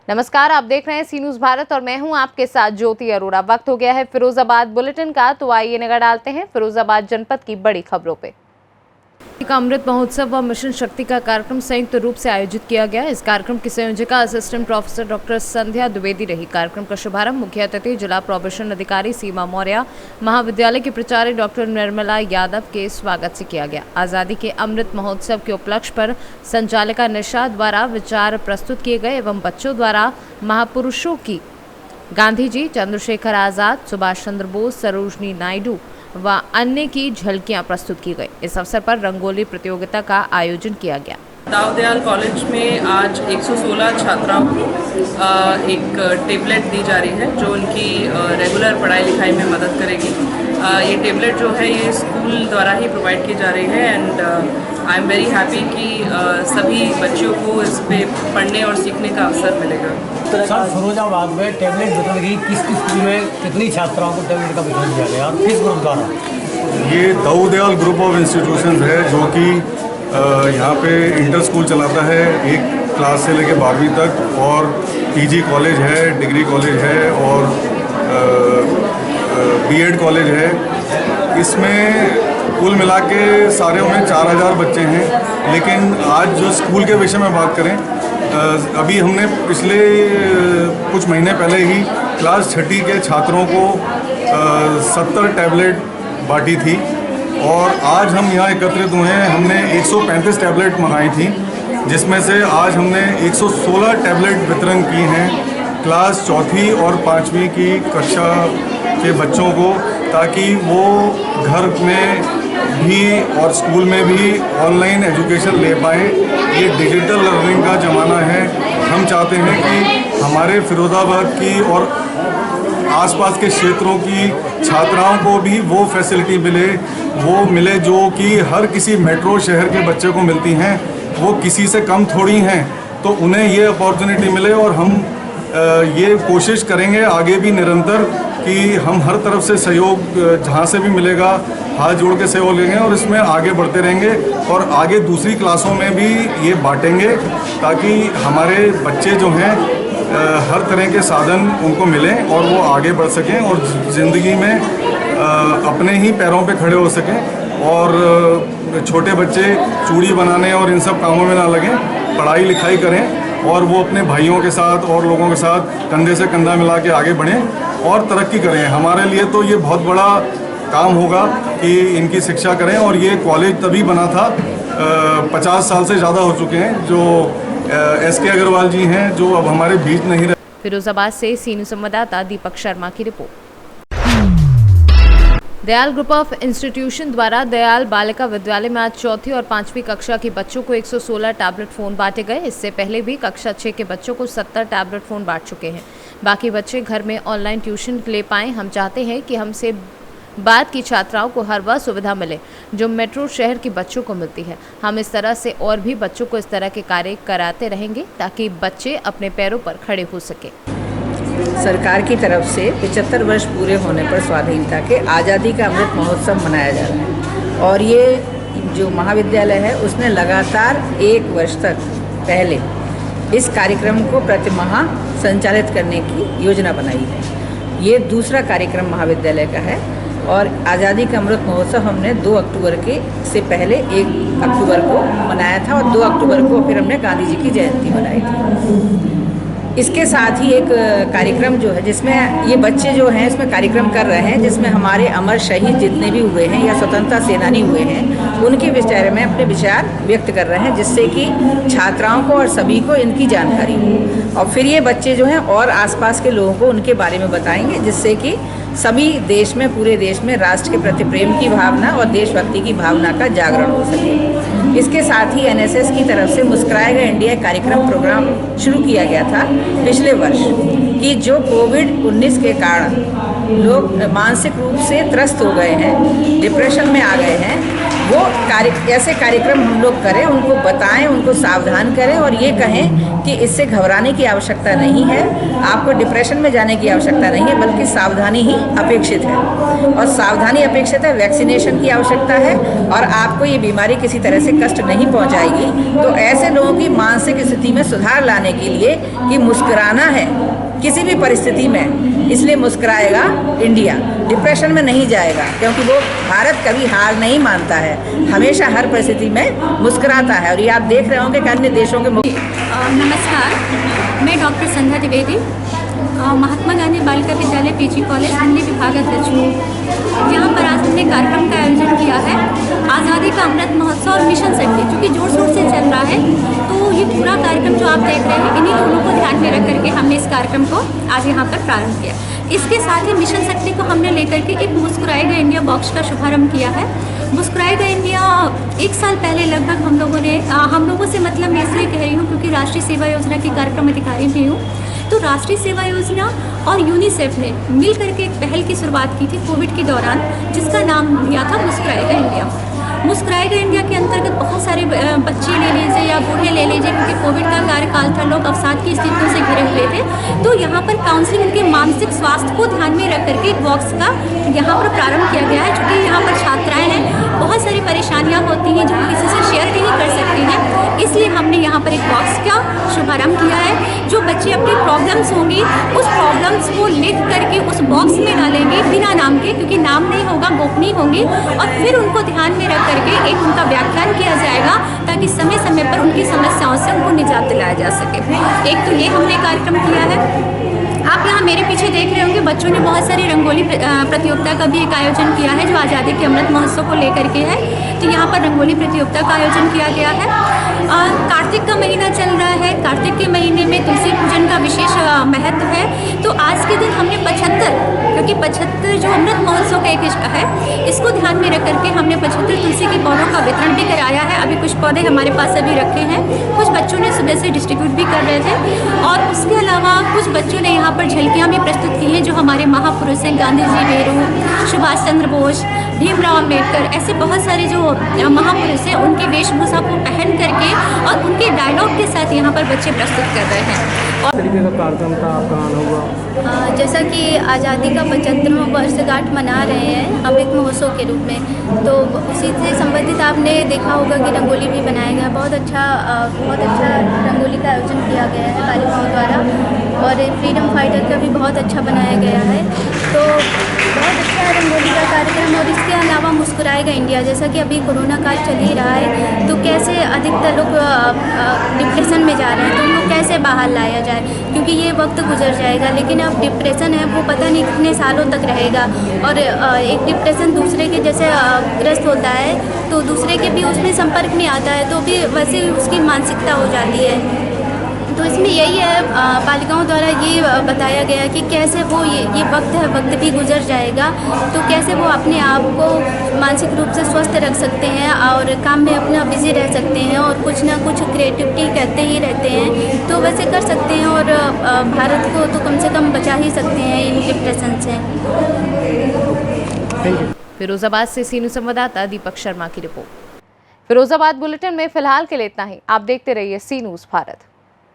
नमस्कार, आप देख रहे हैं सी न्यूज़ भारत और मैं हूं आपके साथ ज्योति अरोड़ा। वक्त हो गया है फिरोजाबाद बुलेटिन का, तो आइए नजर डालते हैं फिरोजाबाद जनपद की बड़ी खबरों पे। का अमृत महोत्सव व मिशन शक्ति का कार्यक्रम संयुक्त रूप से आयोजित किया गया। इस कार्यक्रम की संयोजिका असिस्टेंट प्रोफेसर डॉक्टर संध्या द्विवेदी रही। कार्यक्रम का शुभारंभ मुख्य अतिथि जिला प्रोबेशन अधिकारी सीमा मौर्य, महाविद्यालय की प्राचार्य डॉक्टर निर्मला यादव के स्वागत से किया गया। आजादी के अमृत महोत्सव के उपलक्ष्य पर संचालिका निशा द्वारा विचार प्रस्तुत किए गए एवं बच्चों द्वारा महापुरुषों की गांधी जी, चंद्रशेखर आजाद, सुभाष चंद्र बोस, सरोजनी नायडू व अन्य की झलकियां प्रस्तुत की गई। इस अवसर पर रंगोली प्रतियोगिता का आयोजन किया गया। दाऊदयाल कॉलेज में आज 116 छात्राओं को एक टेबलेट दी जा रही है जो उनकी रेगुलर पढ़ाई लिखाई में मदद करेगी। ये टेबलेट जो है ये स्कूल द्वारा ही प्रोवाइड की जा रही है and I am very happy कि सभी बच्चों को इस पे पढ़ने और सीखने का अवसर मिलेगा। सर, फिरोजाबाद में टेबलेट वितरण की किस स्कूल में कितनी छात्राओं को टेबलेट का वितरण किया गया और किस ग्रुप द्वारा? ये दाऊदयाल ग्रुप ऑफ इंस्टीट्यूशंस है जो कि यहाँ पे इंटर स्कूल चलाता है 1 क्लास से लेकर 12वीं तक, और पीजी कॉलेज है, डिग्री कॉलेज है और बीएड कॉलेज है। इसमें कुल मिला के सारे में 4000 बच्चे हैं। लेकिन आज जो स्कूल के विषय में बात करें, अभी हमने पिछले कुछ महीने पहले ही क्लास 6ठी के छात्रों को 70 टैबलेट बांटी थी और आज हम यहाँ एकत्रित हुए हैं। हमने 135 टैबलेट मंगाई थी, जिसमें से आज हमने 116 टैबलेट वितरण की हैं क्लास 4ठी और 5वीं की कक्षा के बच्चों को, ताकि वो घर में भी और स्कूल में भी ऑनलाइन एजुकेशन ले पाएँ। ये डिजिटल लर्निंग का ज़माना है। हम चाहते हैं कि हमारे फिरोजाबाद की और आसपास के क्षेत्रों की छात्राओं को भी वो फैसिलिटी मिले जो कि हर किसी मेट्रो शहर के बच्चे को मिलती हैं। वो किसी से कम थोड़ी हैं, तो उन्हें ये अपॉर्चुनिटी मिले। और हम ये कोशिश करेंगे आगे भी निरंतर कि हम हर तरफ से सहयोग जहाँ से भी मिलेगा हाथ जोड़ के सहयोग लेंगे और इसमें आगे बढ़ते रहेंगे और आगे दूसरी क्लासों में भी ये बांटेंगे, ताकि हमारे बच्चे जो हैं हर तरह के साधन उनको मिलें और वो आगे बढ़ सकें और ज़िंदगी में अपने ही पैरों पे खड़े हो सकें। और छोटे बच्चे चूड़ी बनाने और इन सब कामों में ना लगें, पढ़ाई लिखाई करें और वो अपने भाइयों के साथ और लोगों के साथ कंधे से कंधा मिला के आगे बढ़ें और तरक्की करें। हमारे लिए तो ये बहुत बड़ा काम होगा कि इनकी शिक्षा करें। और ये कॉलेज तभी बना था, 50 साल से ज़्यादा हो चुके हैं, जो एसके अग्रवाल जी हैं जो अब हमारे बीच नहीं रहे। फिरोजाबाद से सी न्यूज़ संवाददाता दीपक शर्मा की report. Dayal group of institution द्वारा दयाल बालिका विद्यालय में आज 4ठी और 5वीं कक्षा के बच्चों को 116 टैबलेट फ़ोन बांटे गए। इससे पहले भी कक्षा 6 के बच्चों को 70 टैबलेट फ़ोन बांट चुके हैं। बाकी बच्चे घर में ऑनलाइन ट्यूशन ले पाएँ। हम चाहते हैं कि हमसे बाद की छात्राओं को हर वह सुविधा मिले जो मेट्रो शहर के बच्चों को मिलती है। हम इस तरह से और भी बच्चों को इस तरह के कार्य कराते रहेंगे ताकि बच्चे अपने पैरों पर खड़े हो सके। सरकार की तरफ से 75 वर्ष पूरे होने पर स्वाधीनता के आज़ादी का अमृत महोत्सव मनाया जा रहा है और ये जो महाविद्यालय है उसने लगातार 1 वर्ष तक पहले इस कार्यक्रम को प्रतिमाह संचालित करने की योजना बनाई है। ये दूसरा कार्यक्रम महाविद्यालय का है और आज़ादी का अमृत महोत्सव हमने 2 अक्टूबर के से पहले 1 अक्टूबर को मनाया था और 2 अक्टूबर को फिर हमने गांधी जी की जयंती मनाई थी। इसके साथ ही एक कार्यक्रम जो है जिसमें ये बच्चे जो हैं इसमें कार्यक्रम कर रहे हैं, जिसमें हमारे अमर शहीद जितने भी हुए हैं या स्वतंत्रता सेनानी हुए हैं उनके विचार में अपने विचार व्यक्त कर रहे हैं, जिससे कि छात्राओं को और सभी को इनकी जानकारी हो। और फिर ये बच्चे जो हैं और आसपास के लोगों को उनके बारे में बताएंगे, जिससे कि सभी देश में, पूरे देश में राष्ट्र के प्रति प्रेम की भावना और देशभक्ति की भावना का जागरण हो सके। इसके साथ ही एनएसएस की तरफ से मुस्कुराएगा इंडिया कार्यक्रम प्रोग्राम शुरू किया गया था पिछले वर्ष, कि जो कोविड-19 के कारण लोग मानसिक रूप से त्रस्त हो गए हैं, डिप्रेशन में आ गए हैं, वो ऐसे कार्यक्रम हम लोग करें, उनको बताएं, उनको सावधान करें और ये कहें कि इससे घबराने की आवश्यकता नहीं है, आपको डिप्रेशन में जाने की आवश्यकता नहीं है, बल्कि सावधानी ही अपेक्षित है। और सावधानी अपेक्षित है, वैक्सीनेशन की आवश्यकता है और आपको ये बीमारी किसी तरह से कष्ट नहीं पहुंचाएगी। तो ऐसे लोगों की मानसिक स्थिति में सुधार लाने के लिए कि मुस्कुराना है किसी भी परिस्थिति में, इसलिए मुस्कुराएगा इंडिया, डिप्रेशन में नहीं जाएगा, क्योंकि वो भारत कभी हार नहीं मानता है, हमेशा हर परिस्थिति में मुस्कुराता है। और ये आप देख रहे होंगे कि अन्य देशों के नमस्कार, मैं डॉक्टर संध्या द्विवेदी, महात्मा गांधी बालिका विद्यालय पीजी कॉलेज हिंदी विभाग अध्यक्ष हूँ। यहाँ पर आज हमने कार्यक्रम का आयोजन किया है, आज़ादी का अमृत महोत्सव और मिशन शक्ति, जो कि जोर शोर से चल रहा है। तो ये पूरा कार्यक्रम जो आप देख रहे हैं, इन्हीं दोनों को ध्यान में रख करके हमने इस कार्यक्रम को आज यहाँ पर प्रारंभ किया। इसके साथ ही मिशन शक्ति को हमने लेकर के एक मुस्कुराएगा इंडिया बॉक्स का शुभारंभ किया है। मुस्कुराएगा इंडिया 1 साल पहले लगभग हम लोगों से मतलब मैं इसलिए कह रही हूँ क्योंकि राष्ट्रीय सेवा योजना की कार्यक्रम अधिकारी भी हूँ। तो राष्ट्रीय सेवा योजना और यूनिसेफ ने मिल करके एक पहल की शुरुआत की थी कोविड के दौरान, जिसका नाम दिया था मुस्कुराएगा इंडिया। मुस्कुराएगा इंडिया के अंतर्गत बहुत सारे बच्चे ले लीजिए या बूढ़े ले लीजिए, क्योंकि कोविड का कार्यकाल था, लोग अवसाद की स्थितियों से घिरे हुए थे। तो यहाँ पर काउंसलिंग उनके मानसिक स्वास्थ्य को ध्यान में रख करके एक बॉक्स का यहाँ पर प्रारंभ किया गया है, चूँकि यहाँ पर छात्राएँ हैं, बहुत सारी परेशानियाँ होती हैं जो किसी से शेयर नहीं कर सकती हैं, इसलिए हमने यहाँ पर एक बॉक्स का शुभारंभ किया है। जो बच्चे अपनी प्रॉब्लम्स होंगी उस प्रॉब्लम्स को लिख करके उस बॉक्स में डालेंगे बिना नाम के, क्योंकि नाम नहीं होगा, गोपनीय होंगी, और फिर उनको ध्यान में रख करके एक उनका व्याख्यान किया जाएगा ताकि समय समय पर उनकी समस्याओं से उनको निजात दिलाया जा सके। एक तो ये हमने कार्यक्रम किया है। आप यहाँ मेरे पीछे देख रहे होंगे, बच्चों ने बहुत सारी रंगोली प्रतियोगिता का भी एक आयोजन किया है जो आज़ादी के अमृत महोत्सव को लेकर के है। तो यहाँ पर रंगोली प्रतियोगिता का आयोजन किया गया है। कार्तिक का महीना चल रहा है, कार्तिक के महीने में तुलसी पूजन का विशेष महत्व है। तो आज के दिन हमने 75, क्योंकि 75 जो अमृत महोत्सव का एक हिस्सा है, इसको ध्यान में रख करके हमने 75 तुलसी के पौधों का वितरण भी कराया है। अभी कुछ पौधे हमारे पास अभी रखे हैं, कुछ बच्चों ने सुबह से डिस्ट्रीब्यूट भी कर रहे थे। और उसके अलावा कुछ बच्चों ने यहाँ पर झलकियाँ भी प्रस्तुत की हैं जो हमारे महापुरुष हैं, गांधी जी, नेहरू, सुभाष चंद्र बोस, भीमराव अम्बेडकर, ऐसे बहुत सारे जो महापुरुष हैं उनकी वेशभूषा को पहन करके और उनके डायलॉग के साथ यहाँ पर बच्चे प्रस्तुत कर रहे हैं। और तरीके का कार्यक्रम था आपका होगा, जैसा कि आज़ादी का 75वां वर्षगांठ मना रहे हैं अमृत महोत्सव के रूप में, तो उसी से संबंधित आपने देखा होगा कि रंगोली भी बनाया गया, बहुत अच्छा रंगोली का आयोजन किया गया है बालिकाओं द्वारा, और फ्रीडम फाइटर का भी बहुत अच्छा बनाया गया है। तो बहुत अच्छा रंगोली का कार्यक्रम। और इसके अलावा मुस्कुराएगा इंडिया, जैसा कि अभी कोरोना काल चल ही रहा है, तो कैसे अधिकतर लोग डिप्रेशन में जा रहे हैं, तो उनको कैसे बाहर लाया जाए, क्योंकि ये वक्त गुजर जाएगा, लेकिन अब डिप्रेशन है वो पता नहीं कितने सालों तक रहेगा। और एक डिप्रेशन दूसरे के जैसे ग्रस्त होता है तो दूसरे के भी उसमें संपर्क में आता है, तो भी वैसे उसकी मानसिकता हो जाती है। तो इसमें यही है, बालिकाओं द्वारा ये बताया गया कि कैसे वो ये वक्त है, वक्त भी गुजर जाएगा, तो कैसे वो अपने आप को मानसिक रूप से स्वस्थ रख सकते हैं और काम में अपना बिजी रह सकते हैं और कुछ ना कुछ क्रिएटिविटी करते ही रहते हैं, तो वैसे कर सकते हैं और भारत को तो कम से कम बचा ही सकते हैं इन डिप्रेशन से। फिरोजाबाद से सीनू संवाददाता दीपक शर्मा की रिपोर्ट। फिरोजाबाद बुलेटिन में फिलहाल के लिए इतना ही। आप देखते रहिए सी न्यूज़ भारत।